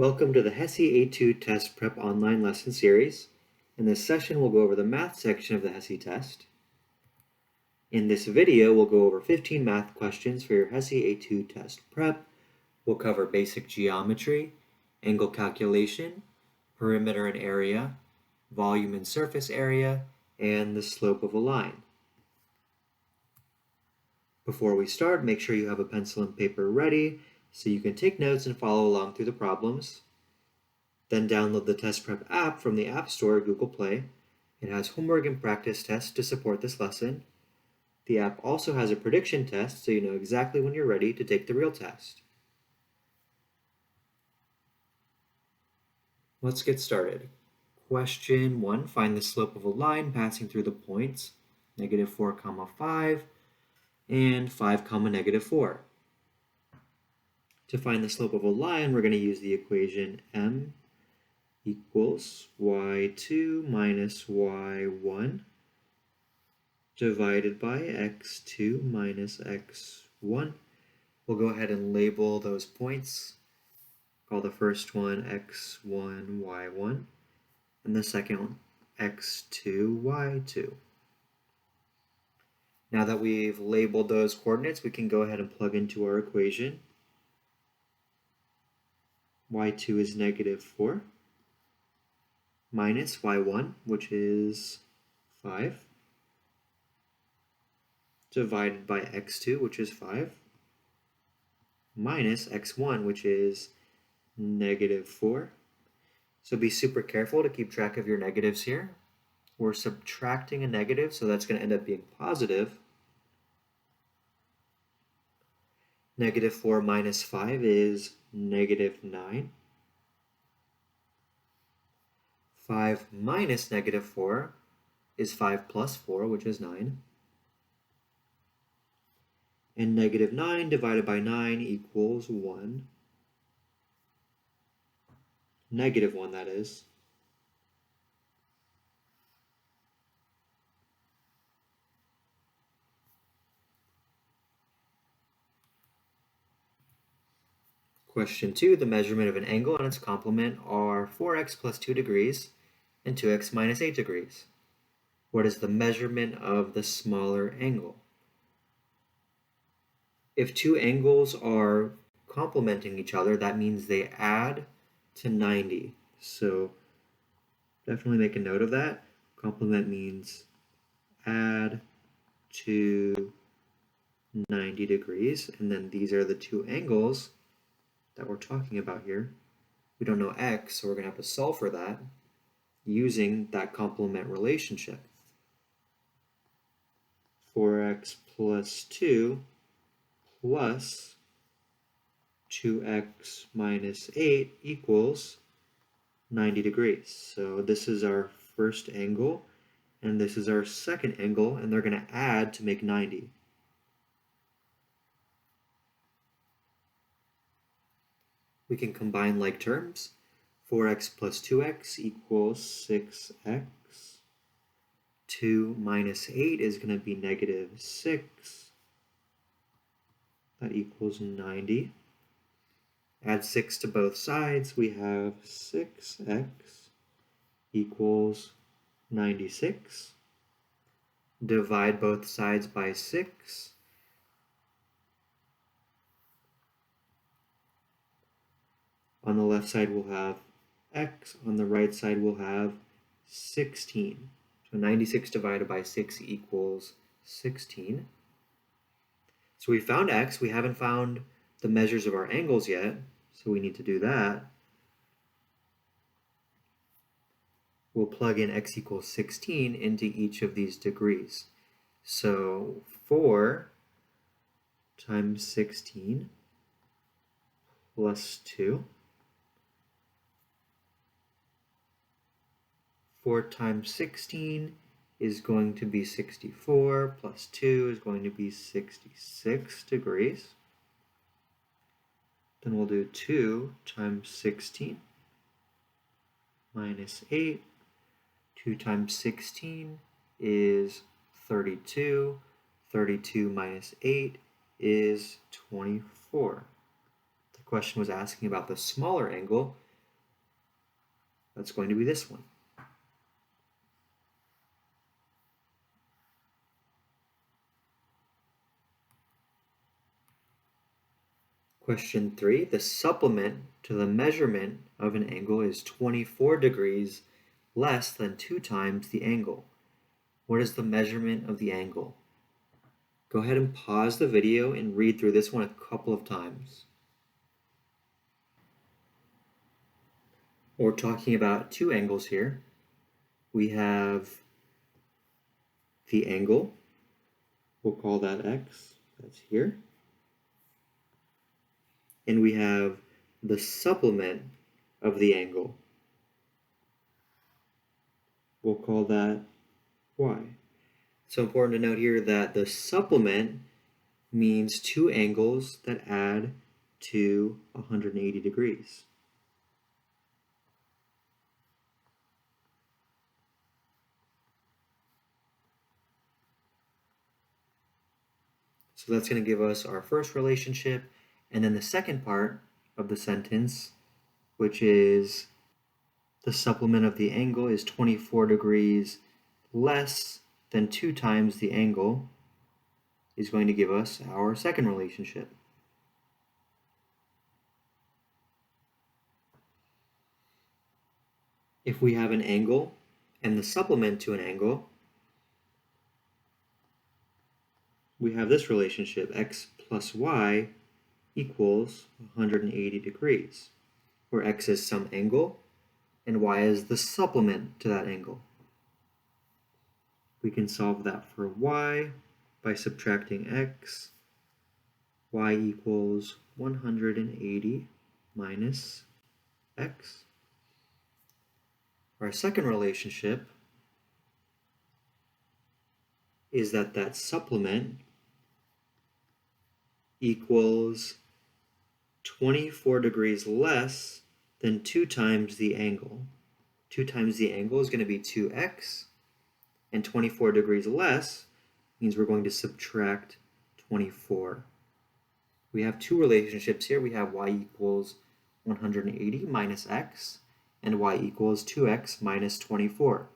Welcome to the HESI A2 Test Prep Online Lesson Series. In this session, we'll go over the math section of the HESI test. In this video, we'll go over 15 math questions for your HESI A2 Test Prep. We'll cover basic geometry, angle calculation, perimeter and area, volume and surface area, and the slope of a line. Before we start, make sure you have a pencil and paper ready so you can take notes and follow along through the problems. Then download the Test Prep app from the App Store or Google Play. It has homework and practice tests to support this lesson. The app also has a prediction test so you know exactly when you're ready to take the real test. Let's get started. Question 1, find the slope of a line passing through the points -4, 5 and 5, -4. To find the slope of a line, we're going to use the equation m equals y2 minus y1 divided by x2 minus x1. We'll go ahead and label those points. Call the first one x1, y1, and the second one x2, y2. Now that we've labeled those coordinates, we can go ahead and plug into our equation. y2 is -4 minus y1, which is 5, divided by x2, which is 5, minus x1, which is -4. So be super careful to keep track of your negatives here. We're subtracting a negative, so that's going to end up being positive. -4 minus 5 is -9. 5 minus -4 is 5 plus 4, which is 9. And -9 divided by 9 equals 1. -1, that is. Question 2, the measurement of an angle and its complement are 4x plus 2 degrees and 2x minus 8 degrees. What is the measurement of the smaller angle? If two angles are complementing each other, that means they add to 90. So definitely make a note of that. Complement means add to 90 degrees, and then these are the two angles that we're talking about here. We don't know x, so we're going to have to solve for that using that complement relationship. 4x plus 2 plus 2x minus 8 equals 90 degrees. So this is our first angle, and this is our second angle, and they're going to add to make 90. We can combine like terms. 4x plus 2x equals 6x. 2 minus 8 is going to be -6. That equals 90. Add 6 to both sides. We have 6x equals 96. Divide both sides by 6. On the left side, we'll have x. On the right side, we'll have 16. So 96 divided by 6 equals 16. So we found x. We haven't found the measures of our angles yet, so we need to do that. We'll plug in x equals 16 into each of these degrees. So 4 times 16 plus 2. 4 times 16 is going to be 64, plus 2 is going to be 66 degrees. Then we'll do 2 times 16 minus 8. 2 times 16 is 32. 32 minus 8 is 24. The question was asking about the smaller angle, That's going to be this one. Question 3, the supplement to the measurement of an angle is 24 degrees less than 2 times the angle. What is the measurement of the angle? Go ahead and pause the video and read through this one a couple of times. We're talking about two angles here. We have the angle, we'll call that x, that's here. And we have the supplement of the angle. We'll call that y. So important to note here that the supplement means two angles that add to 180 degrees. So that's going to give us our first relationship, and then the second part of the sentence, which is the supplement of the angle is 24 degrees less than 2 times the angle, is going to give us our second relationship. If we have an angle and the supplement to an angle, we have this relationship, x plus y equals 180 degrees, where x is some angle and y is the supplement to that angle. We can solve that for y by subtracting x. Y equals 180 minus x. Our second relationship is that supplement equals 24 degrees less than 2 times the angle. 2 times the angle is going to be 2x, and 24 degrees less means we're going to subtract 24. We have two relationships here. We have y equals 180 minus x, and y equals 2x minus 24.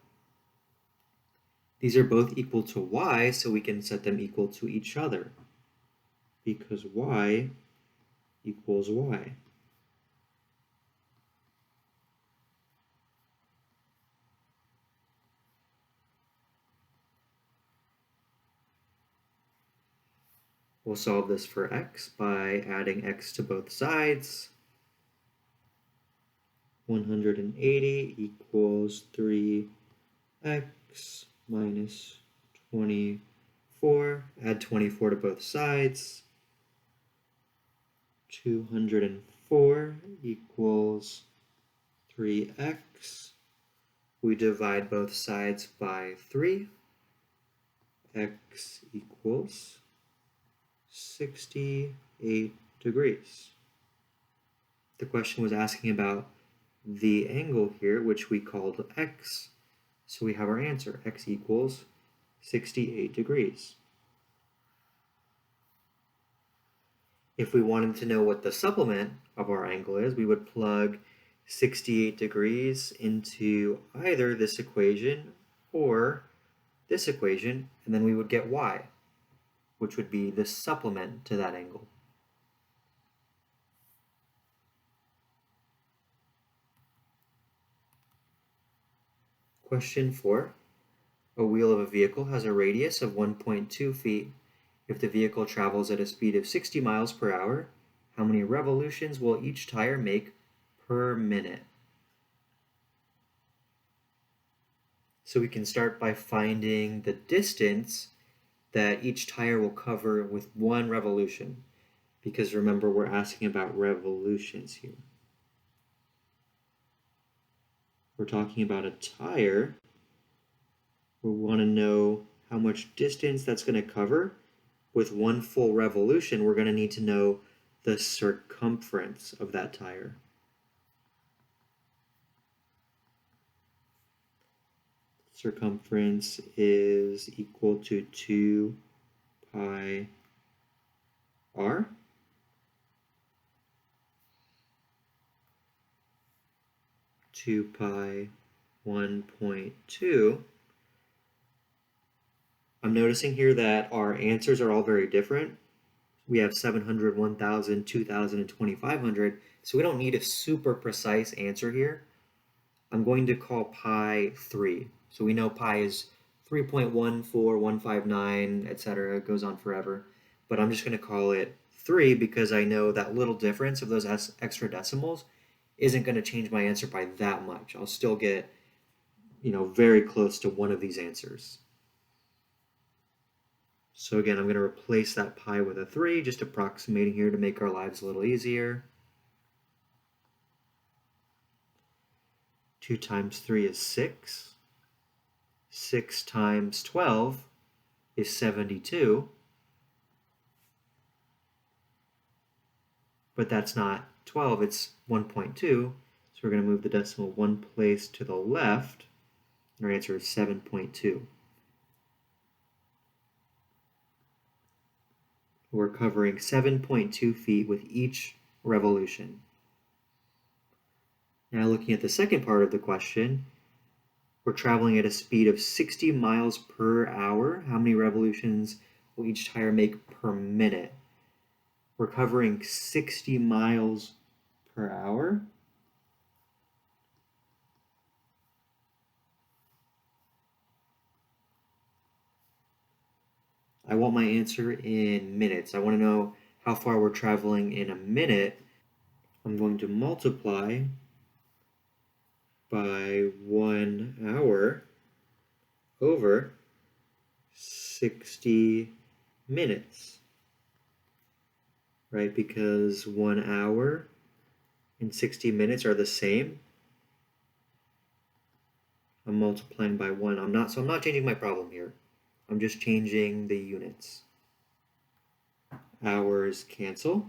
These are both equal to y, so we can set them equal to each other, because y equals y. We'll solve this for x by adding x to both sides. 180 equals 3x minus 24. Add 24 to both sides. 204 equals 3x. We divide both sides by 3. X equals 68 degrees. The question was asking about the angle here, which we called x. So we have our answer, x equals 68 degrees. If we wanted to know what the supplement of our angle is, we would plug 68 degrees into either this equation or this equation, and then we would get y, which would be the supplement to that angle. Question 4. A wheel of a vehicle has a radius of 1.2 feet. If the vehicle travels at a speed of 60 miles per hour, how many revolutions will each tire make per minute? So we can start by finding the distance that each tire will cover with one revolution, because remember, we're asking about revolutions here. We're talking about a tire. We want to know how much distance that's going to cover. With one full revolution, we're going to need to know the circumference of that tire. Circumference is equal to 2 pi r. 2 pi 1.2. I'm noticing here that our answers are all very different. We have 700, 1000, 2000, and 2500, so we don't need a super precise answer here. I'm going to call pi 3. So we know pi is 3.14159, etc. It goes on forever. But I'm just going to call it 3 because I know that little difference of those extra decimals isn't going to change my answer by that much. I'll still get, very close to one of these answers. So again, I'm going to replace that pi with a 3, just approximating here to make our lives a little easier. 2 times 3 is 6. 6 times 12 is 72. But that's not 12, it's 1.2. So we're going to move the decimal one place to the left. Our answer is 7.2. We're covering 7.2 feet with each revolution. Now looking at the second part of the question, we're traveling at a speed of 60 miles per hour. How many revolutions will each tire make per minute? We're covering 60 miles per hour. I want my answer in minutes. I want to know how far we're traveling in a minute. I'm going to multiply by 1 hour over 60 minutes, right? Because 1 hour and 60 minutes are the same. I'm multiplying by 1. I'm not changing my problem here. I'm just changing the units. Hours cancel,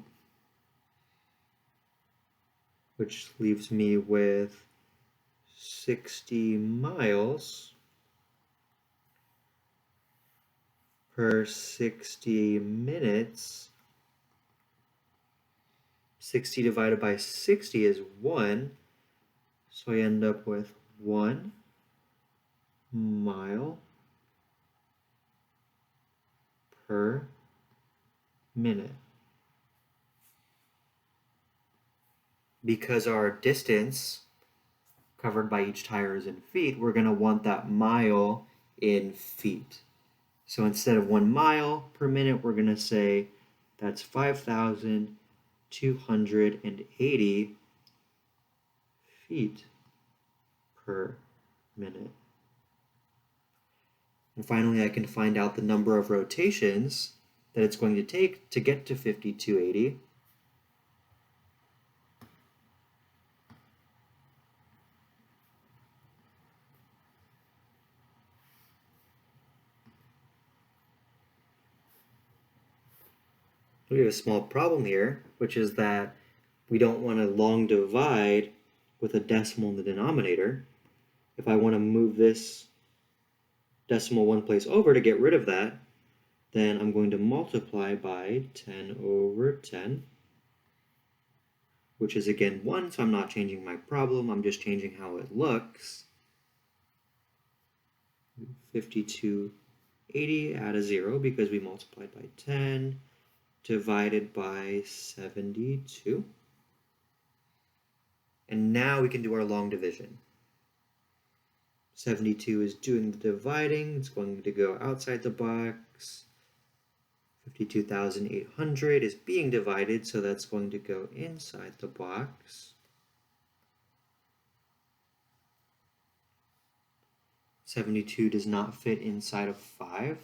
which leaves me with 60 miles per 60 minutes. 60 divided by 60 is 1, so I end up with 1 mile per minute. Because our distance covered by each tire is in feet, we're going to want that mile in feet. So instead of 1 mile per minute, we're going to say that's 5,280 feet per minute. And finally, I can find out the number of rotations that it's going to take to get to 5,280. We have a small problem here, which is that we don't want to long divide with a decimal in the denominator. If I want to move this decimal one place over to get rid of that, then I'm going to multiply by 10 over 10, which is again 1, so I'm not changing my problem, I'm just changing how it looks. 5,280, add a 0 because we multiplied by 10, divided by 72. And now we can do our long division. 72 is doing the dividing, it's going to go outside the box. 52,800 is being divided, so that's going to go inside the box. 72 does not fit inside of 5.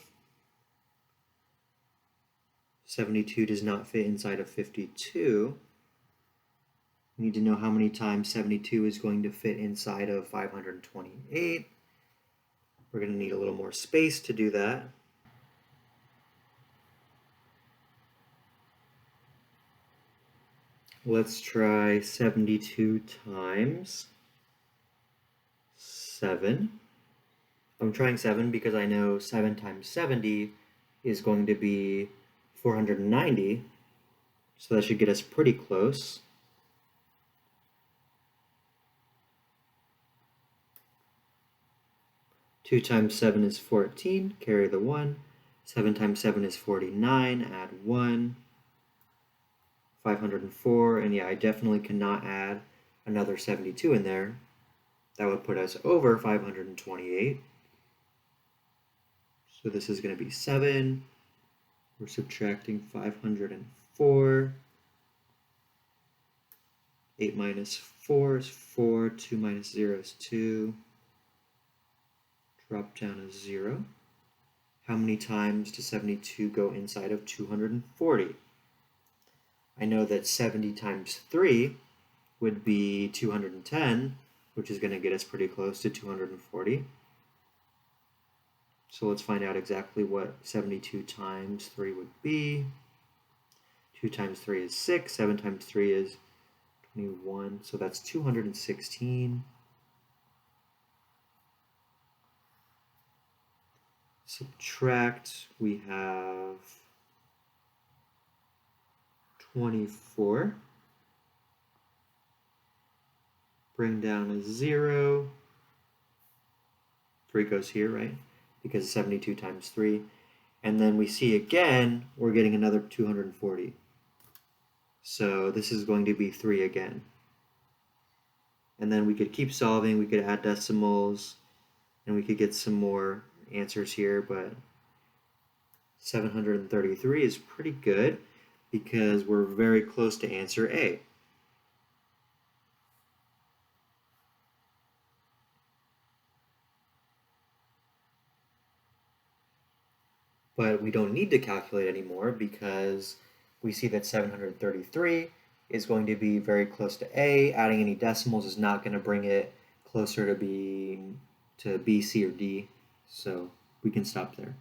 72 does not fit inside of 52. We need to know how many times 72 is going to fit inside of 528. We're going to need a little more space to do that. Let's try 72 times 7. I'm trying 7 because I know 7 times 70 is going to be 490, so that should get us pretty close. 2 times 7 is 14, carry the 1. 7 times 7 is 49, add 1. 504, and yeah, I definitely cannot add another 72 in there. That would put us over 528. So this is going to be 7. We're subtracting 504. 8 minus 4 is 4. 2 minus 0 is 2. Drop down a 0. How many times does 72 go inside of 240? I know that 70 times 3 would be 210, which is going to get us pretty close to 240. So let's find out exactly what 72 times 3 would be. 2 times 3 is 6. 7 times 3 is 21. So that's 216. Subtract, we have 24. Bring down a 0. 3 goes here, right? Because 72 times 3. And then we see again, we're getting another 240. So this is going to be 3 again. And then we could keep solving, we could add decimals, and we could get some more answers here, but 733 is pretty good because we're very close to answer A. But we don't need to calculate anymore because we see that 733 is going to be very close to A. Adding any decimals is not going to bring it closer to B, C, or D. So we can stop there.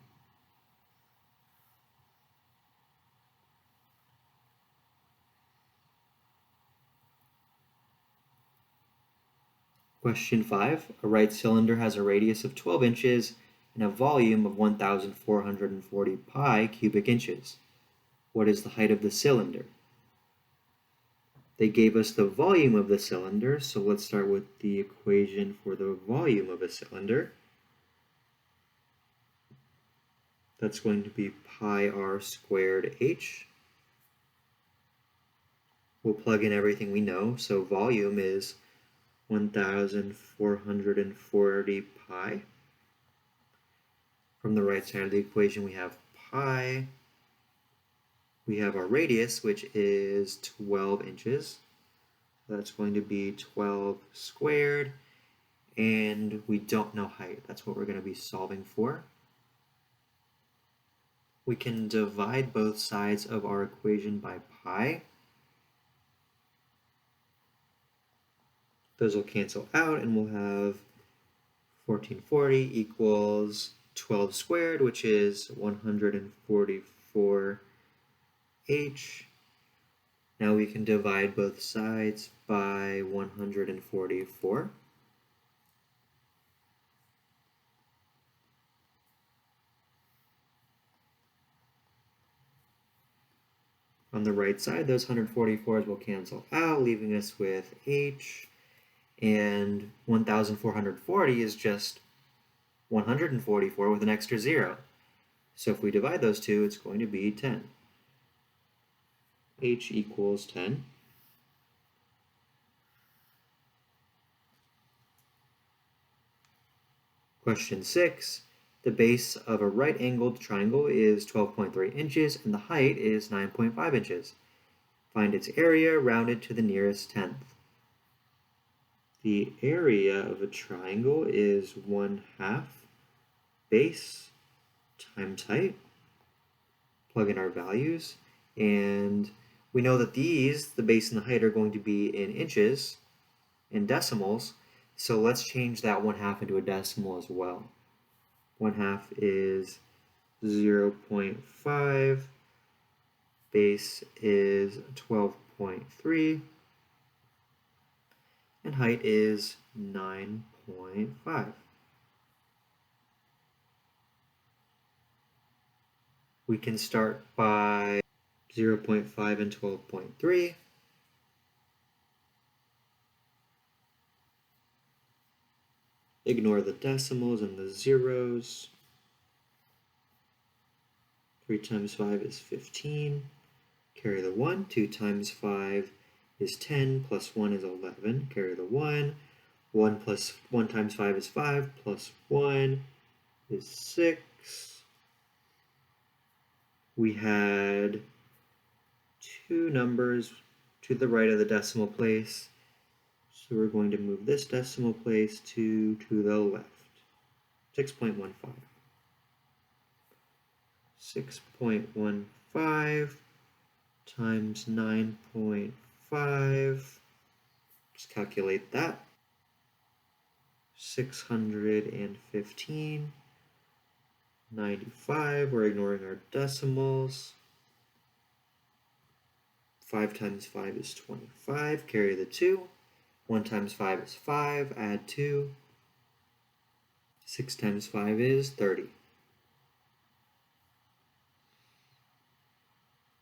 Question 5. A right cylinder has a radius of 12 inches and a volume of 1,440 pi cubic inches. What is the height of the cylinder? They gave us the volume of the cylinder, so let's start with the equation for the volume of a cylinder. That's going to be pi r squared h. We'll plug in everything we know, so volume is 1,440 pi. From the right side of the equation, we have pi. We have our radius, which is 12 inches. That's going to be 12 squared. And we don't know height. That's what we're going to be solving for. We can divide both sides of our equation by pi. Those will cancel out, and we'll have 1440 equals 12 squared, which is 144 h. Now we can divide both sides by 144. On the right side, those 144s will cancel out, leaving us with h. And 1,440 is just 144 with an extra 0. So if we divide those two, it's going to be 10. H equals 10. Question 6. The base of a right-angled triangle is 12.3 inches and the height is 9.5 inches. Find its area rounded to the nearest tenth. The area of a triangle is 1/2 base times height. Plug in our values, and we know that these, the base and the height, are going to be in inches and decimals, so let's change that 1/2 into a decimal as well. 1/2 is 0.5, base is 12.3, and height is 9.5. We can start by 0.5 and 12.3. Ignore the decimals and the zeros. 3 times 5 is 15. Carry the 1. 2 times 5 is 10, plus 1 is 11. Carry the 1. 1 times 5 is 5, plus 1 is 6. We had two numbers to the right of the decimal place, so we're going to move this decimal place to the left. 6.15. 6.15 times 9.5. Just calculate that. 615. 95. We're ignoring our decimals. 5 times 5 is 25. Carry the 2. 1 times 5 is 5. Add 2. 6 times 5 is 30.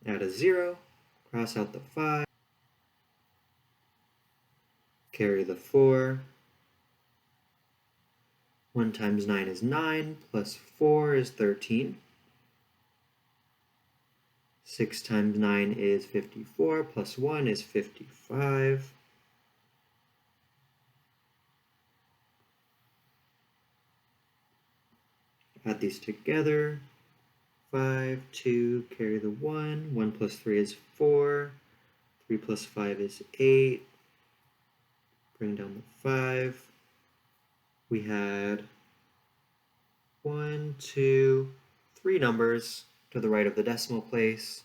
Add a 0. Cross out the 5. Carry the 4. 1 times 9 is 9, plus 4 is 13. 6 times 9 is 54, plus 1 is 55. Add these together. 5, 2, carry the 1. 1 plus 3 is 4. 3 plus 5 is 8. Bring down the 5. We had 1, 2, 3 numbers to the right of the decimal place.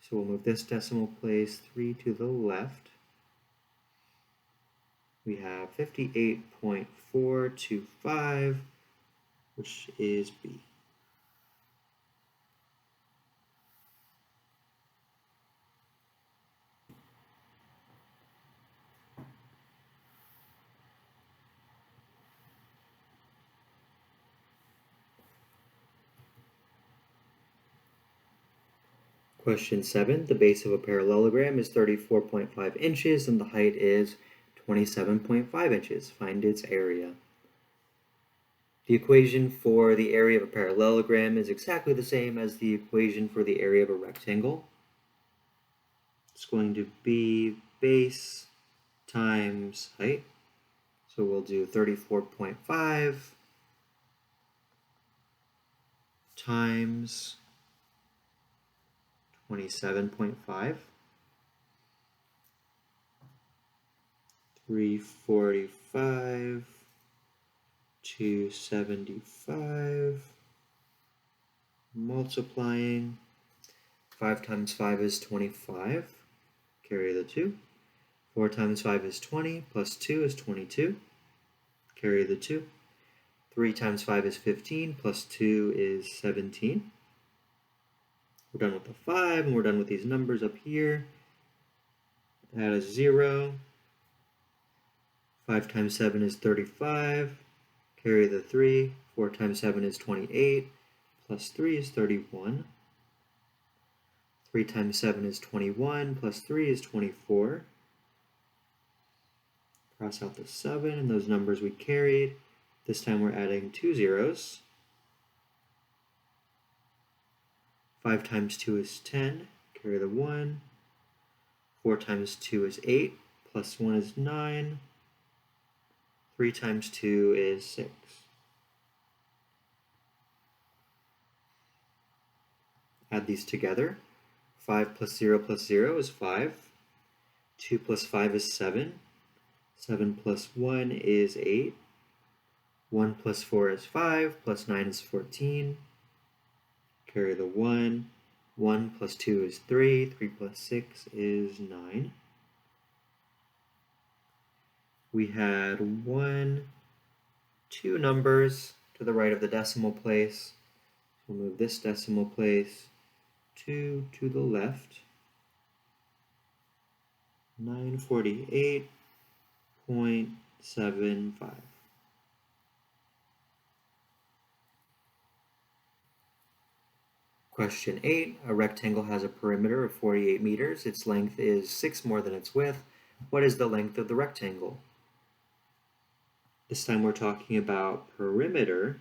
So we'll move this decimal place 3 to the left. We have 58.425, which is B. Question 7. The base of a parallelogram is 34.5 inches and the height is 27.5 inches. Find its area. The equation for the area of a parallelogram is exactly the same as the equation for the area of a rectangle. It's going to be base times height. So we'll do 34.5 times 27.5. 345, 275, multiplying. 5 times 5 is 25, carry the 2. 4 times 5 is 20, plus 2 is 22, carry the 2. 3 times 5 is 15, plus 2 is 17. We're done with the 5, and we're done with these numbers up here. Add a 0. 5 times 7 is 35, carry the 3. 4 times 7 is 28, plus 3 is 31. 3 times 7 is 21, plus 3 is 24. Cross out the 7 and those numbers we carried. This time we're adding 2 zeros. 5 times 2 is 10, carry the 1. 4 times 2 is 8, plus 1 is 9. 3 times 2 is 6. Add these together. 5 plus 0 is 5. 2 plus 5 is 7. 7 plus 1 is 8. 1 plus 4 is 5, plus 9 is 14. Carry the 1. 1 plus 2 is 3. 3 plus 6 is 9. We had 2 numbers to the right of the decimal place. We'll move this decimal place 2 to the left. 948.75. Question 8. A rectangle has a perimeter of 48 meters. Its length is 6 more than its width. What is the length of the rectangle? This time we're talking about perimeter.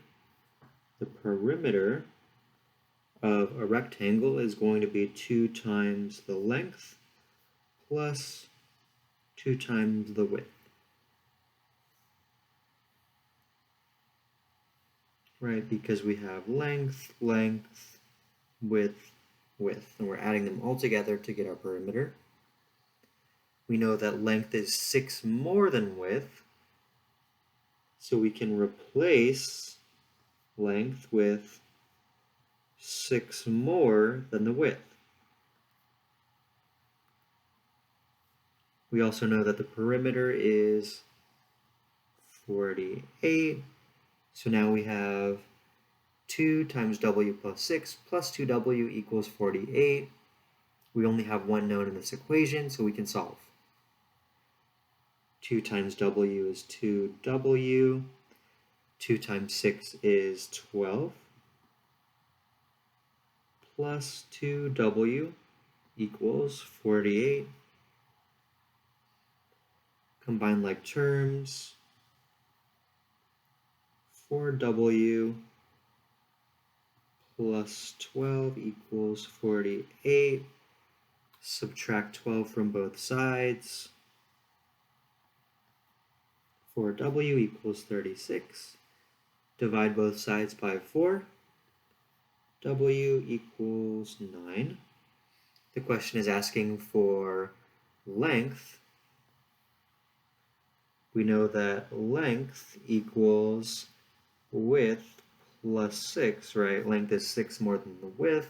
The perimeter of a rectangle is going to be 2 times the length plus 2 times the width. Right, because we have length, length, width, width, and we're adding them all together to get our perimeter. We know that length is 6 more than width, so we can replace length with 6 more than the width. We also know that the perimeter is 48, so now we have 2 times w plus 6 plus 2w equals 48. We only have one known in this equation, so we can solve. 2 times w is 2w. 2 times 6 is 12. Plus 2w equals 48. Combine like terms. 4w plus 12 equals 48. Subtract 12 from both sides. 4w equals 36. Divide both sides by 4. W equals 9. The question is asking for length. We know that length equals width plus 6, right? Length is 6 more than the width.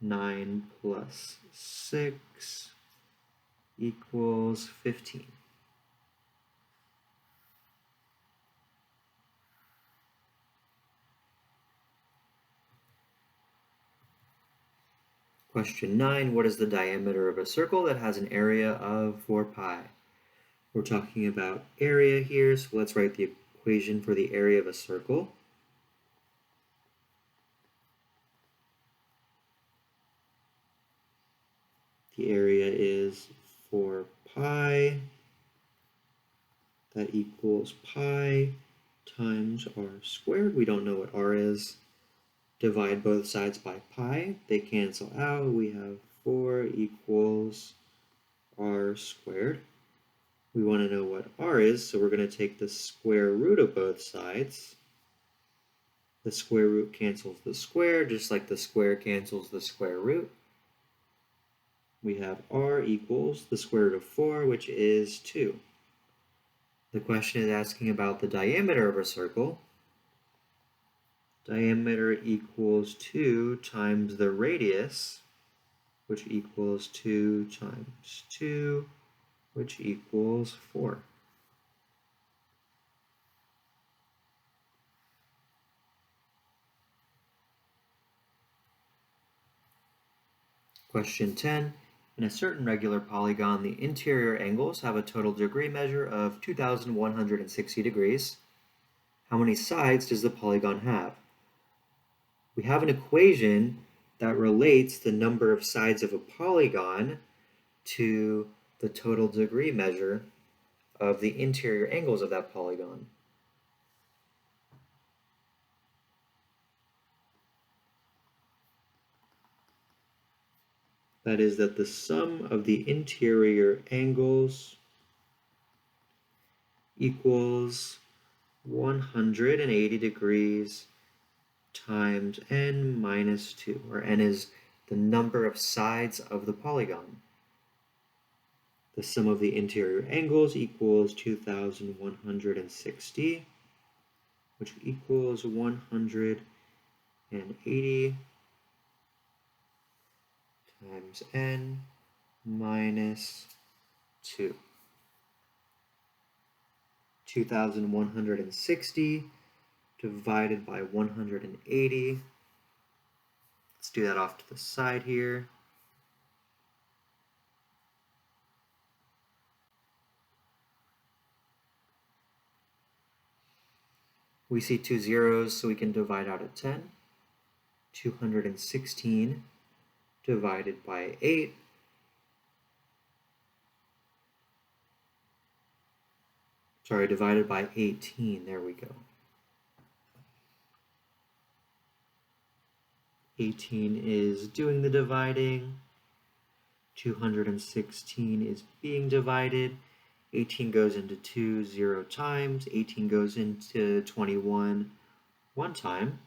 9 plus 6 equals 15. Question 9, what is the diameter of a circle that has an area of 4 pi? We're talking about area here, so let's write the equation for the area of a circle. The area is 4 pi. That equals pi times r squared. We don't know what r is. Divide both sides by pi. They cancel out. We have 4 equals r squared. We want to know what r is, so we're going to take the square root of both sides. The square root cancels the square, just like the square cancels the square root. We have r equals the square root of 4, which is 2. The question is asking about the diameter of a circle. Diameter equals 2 times the radius, which equals 2 times 2, which equals 4. Question 10. In a certain regular polygon, the interior angles have a total degree measure of 2,160 degrees. How many sides does the polygon have? We have an equation that relates the number of sides of a polygon to the total degree measure of the interior angles of that polygon. That is that the sum of the interior angles equals 180 degrees times n minus 2, where n is the number of sides of the polygon. The sum of the interior angles equals 2,160, which equals 180 times n minus 2. 2,160 divided by 180. Let's do that off to the side here. We see 2 zeros, so we can divide out at 10. 216 divided by 8. sorry, divided by 18. There we go. 18 is doing the dividing. 216 is being divided. 18 goes into 2 0 times. 18 goes into 21 one time.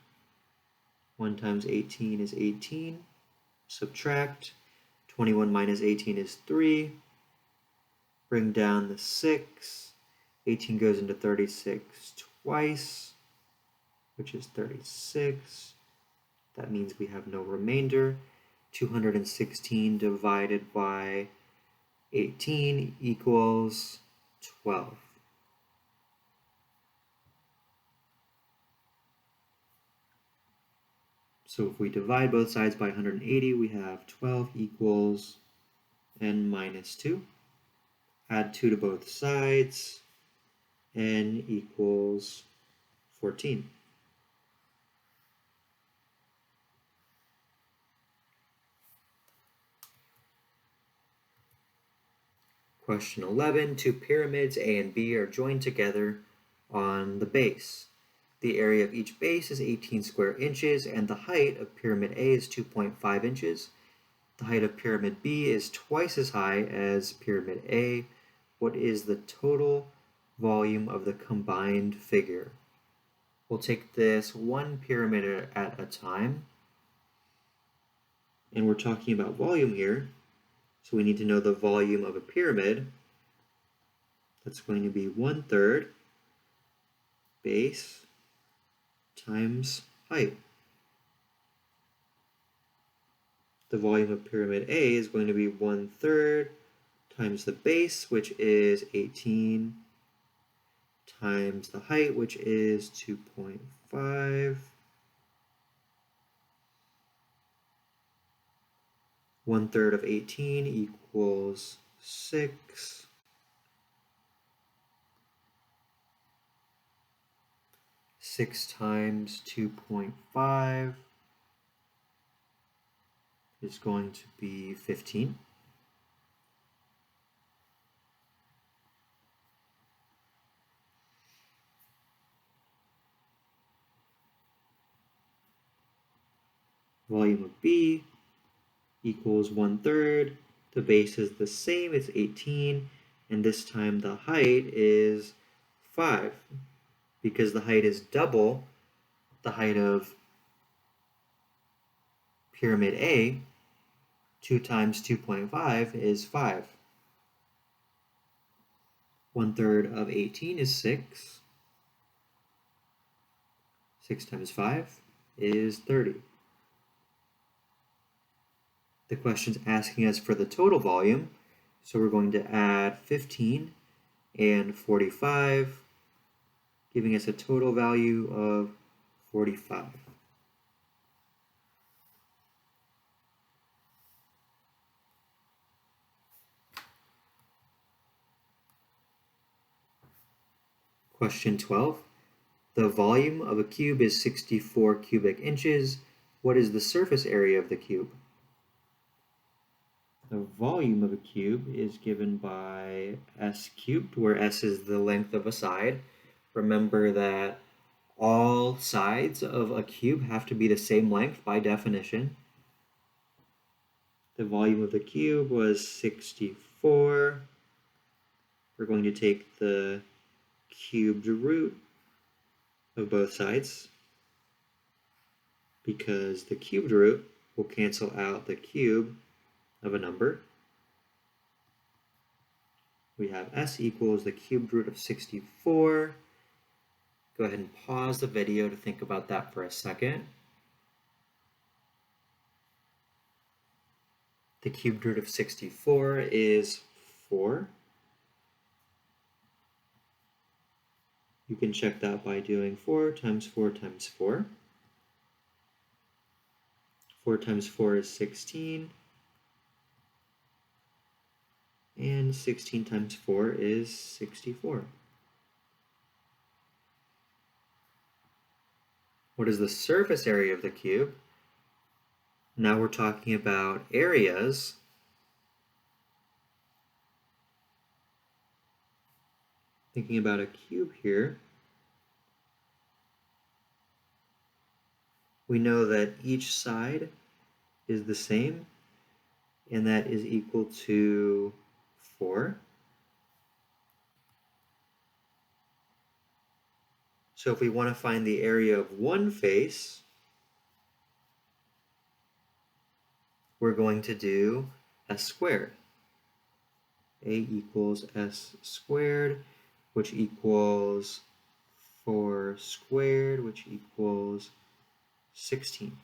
1 times 18 is 18. Subtract. 21 minus 18 is 3. Bring down the 6. 18 goes into 36 twice, which is 36. That means we have no remainder. 216 divided by 18 equals 12. So if we divide both sides by 180, we have 12 equals n minus 2. Add 2 to both sides. N equals 14. Question 11. Two pyramids A and B are joined together on the base. The area of each base is 18 square inches, and the height of pyramid A is 2.5 inches. The height of pyramid B is twice as high as pyramid A. What is the total volume of the combined figure? We'll take this one pyramid at a time. And we're talking about volume here. So we need to know the volume of a pyramid. That's going to be 1/3 base times height. The volume of pyramid A is going to be 1/3 times the base, which is 18, times the height, which is 2.5. 1/3 of 18 equals 6. 6 times 2.5 is going to be 15. Volume of B equals 1/3. The base is the same, it's 18, and this time the height is 5, because the height is double the height of pyramid A. 2 times 2.5 is 5. 1/3 of 18 is 6. 6 times 5 is 30. The question's asking us for the total volume, so we're going to add 15 and 45, giving us a total value of 45. Question 12. The volume of a cube is 64 cubic inches. What is the surface area of the cube? The volume of a cube is given by s cubed, where s is the length of a side. Remember that all sides of a cube have to be the same length by definition. The volume of the cube was 64. We're going to take the cubed root of both sides, because the cubed root will cancel out the cube of a number. We have s equals the cubed root of 64. Go ahead and pause the video to think about that for a second. The cubed root of 64 is 4. You can check that by doing 4 times 4 times 4. 4 times 4 is 16. And 16 times 4 is 64. What is the surface area of the cube? Now we're talking about areas. thinking about a cube here, we know that each side is the same, and that is equal to 4. So if we want to find the area of one face, we're going to do s squared. A equals s squared, which equals 4 squared, which equals 16.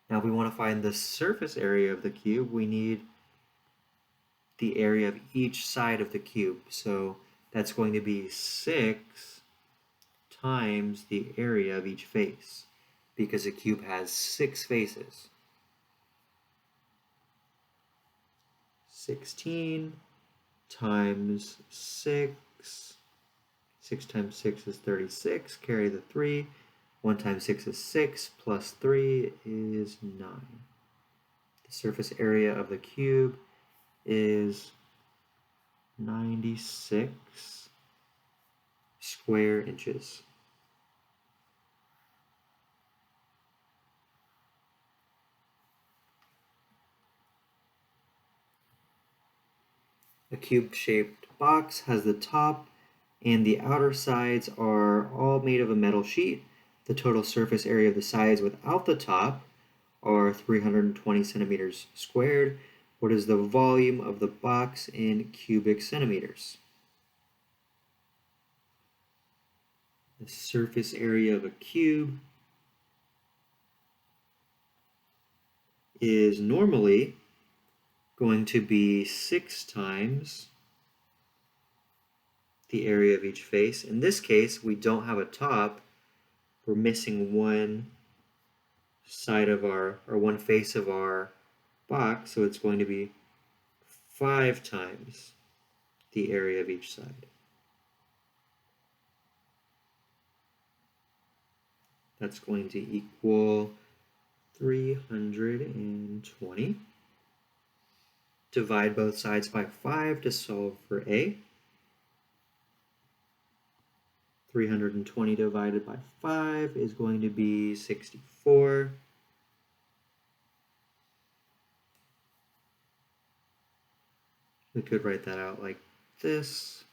Now if we want to find the surface area of the cube, we need the area of each side of the cube. So that's going to be 6 times the area of each face, because a cube has 6 faces. 16 times 6. 6 times 6 is 36. Carry the 3. 1 times 6 is 6, plus 3 is 9. The surface area of the cube is 96 square inches. A cube-shaped box has the top and the outer sides are all made of a metal sheet. The total surface area of the sides without the top are 320 centimeters squared. What is the volume of the box in cubic centimeters? The surface area of a cube is normally going to be 6 times the area of each face. In this case, we don't have a top. We're missing one side of our, or one face of our box, so it's going to be 5 times the area of each side. That's going to equal 320. Divide both sides by 5 to solve for A. 320 divided by 5 is going to be 64. We could write that out like this.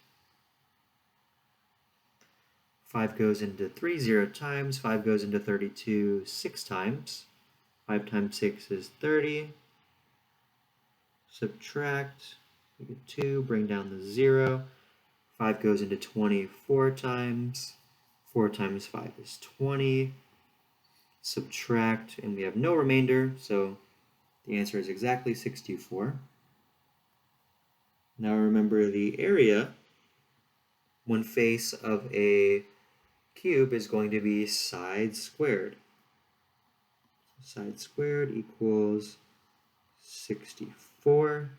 5 goes into 3 0 times. 5 goes into 32 6 times. 5 times 6 is 30. Subtract, we get 2, bring down the 0. 5 goes into 20 4 times. 4 times 5 is 20. Subtract, and we have no remainder, so the answer is exactly 64. Now remember the area, one face of a cube is going to be side squared. Side squared equals 64.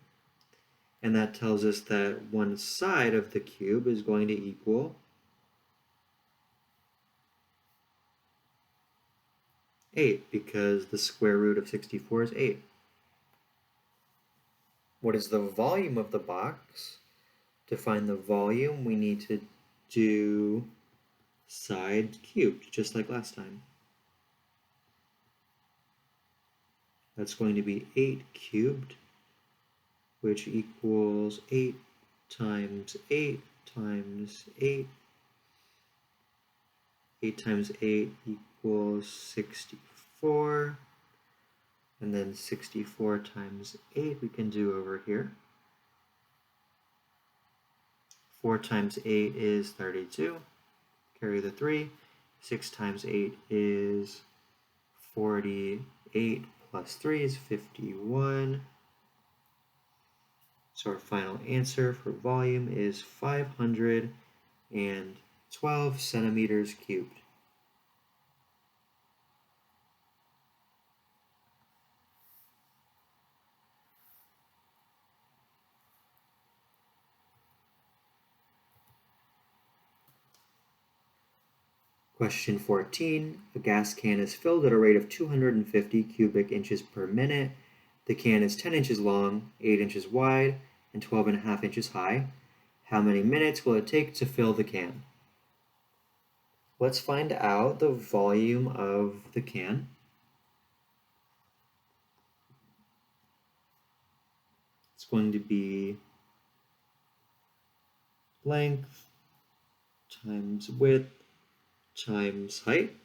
And that tells us that one side of the cube is going to equal 8, because the square root of 64 is 8. What is the volume of the box? To find the volume, we need to do side cubed, just like last time. That's going to be 8 cubed, which equals 8 times 8 times 8. 8 times 8 equals 64. And then 64 times 8 we can do over here. 4 times 8 is 32. Carry the 3. 6 times 8 is 48, plus 3 is 51. So our final answer for volume is 512 centimeters cubed. Question 14. A gas can is filled at a rate of 250 cubic inches per minute. The can is 10 inches long, 8 inches wide, and 12.5 inches high. How many minutes will it take to fill the can? Let's find out the volume of the can. It's going to be length times width times height.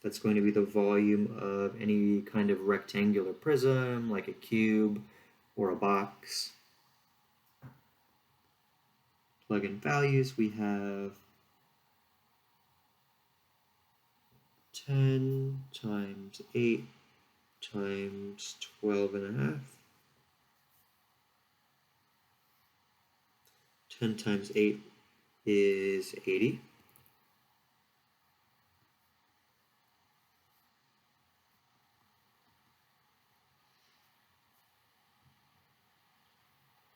That's going to be the volume of any kind of rectangular prism, like a cube or a box. Plug in values, we have 10 times 8 times 12 and a half. 10 times 8 is 80.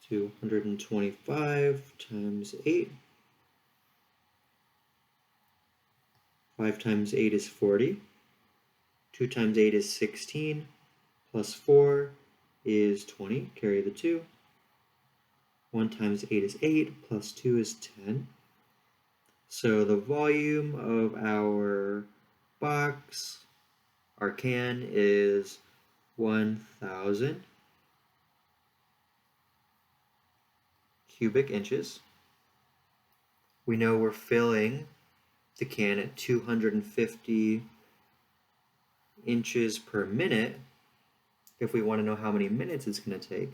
225 times 8. 5 times 8 is 40. 2 times 8 is 16. Plus 4 is 20. Carry the 2. 1 times 8 is 8. Plus 2 is 10. So the volume of our box, our can, is 1,000 cubic inches. We know we're filling the can at 250 inches per minute. If we want to know how many minutes it's going to take,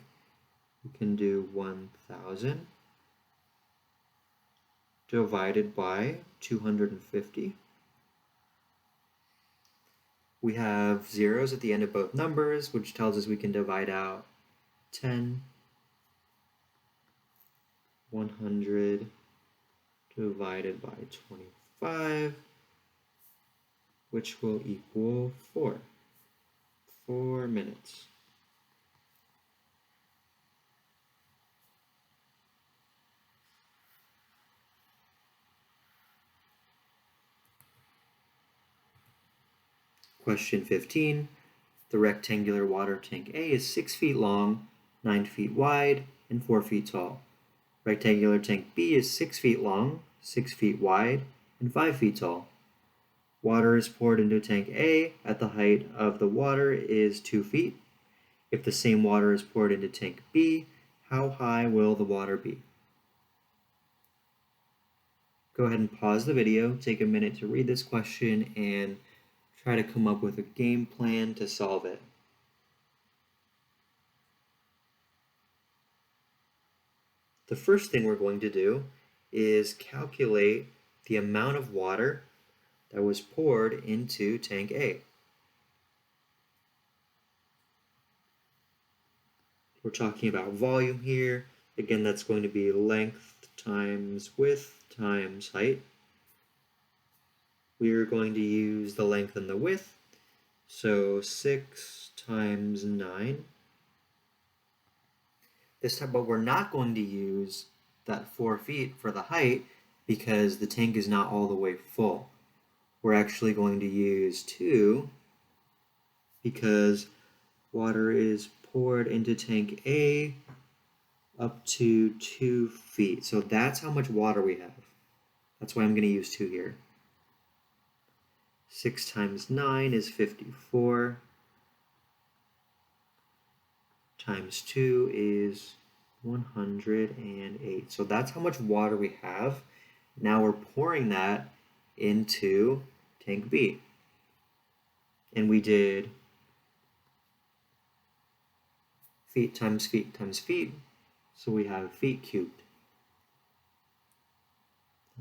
we can do 1,000 divided by 250. We have zeros at the end of both numbers, which tells us we can divide out 10, 100 divided by 25, which will equal 4. 4 minutes. Question 15. The rectangular water tank A is 6 feet long, 9 feet wide, and 4 feet tall. Rectangular tank B is 6 feet long, 6 feet wide, and 5 feet tall. Water is poured into tank A at the height of the water is 2 feet. If the same water is poured into tank B, how high will the water be? Go ahead and pause the video, take a minute to read this question, and try to come up with a game plan to solve it. The first thing we're going to do is calculate the amount of water that was poured into tank A. We're talking about volume here. Again, that's going to be length times width times height. We are going to use the length and the width. So 6 times 9. This time, but we're not going to use that 4 feet for the height because the tank is not all the way full. We're actually going to use 2 because water is poured into tank A up to 2 feet. So that's how much water we have. That's why I'm going to use 2 here. 6 times 9 is 54. Times 2 is 108. So that's how much water we have. Now we're pouring that into tank B. And we did feet times feet times feet. So we have feet cubed.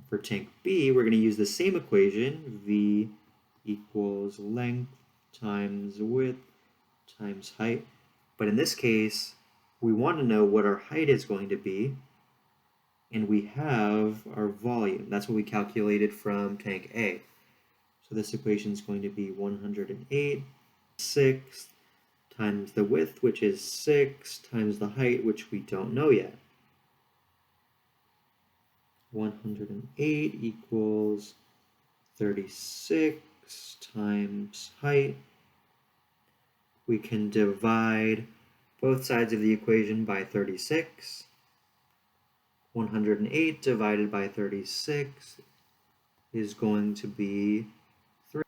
For tank B, we're going to use the same equation. V equals length times width times height. But in this case, we want to know what our height is going to be. And we have our volume. That's what we calculated from tank A. So this equation is going to be 108, 6 times the width, which is 6, times the height, which we don't know yet. 108 equals 36 times height. We can divide both sides of the equation by 36. 108 divided by 36 is going to be 3.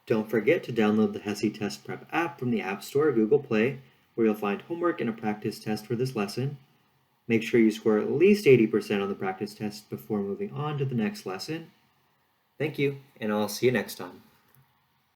Don't forget to download the HESI Test Prep app from the App Store or Google Play, where you'll find homework and a practice test for this lesson. Make sure you score at least 80% on the practice test before moving on to the next lesson. Thank you, and I'll see you next time.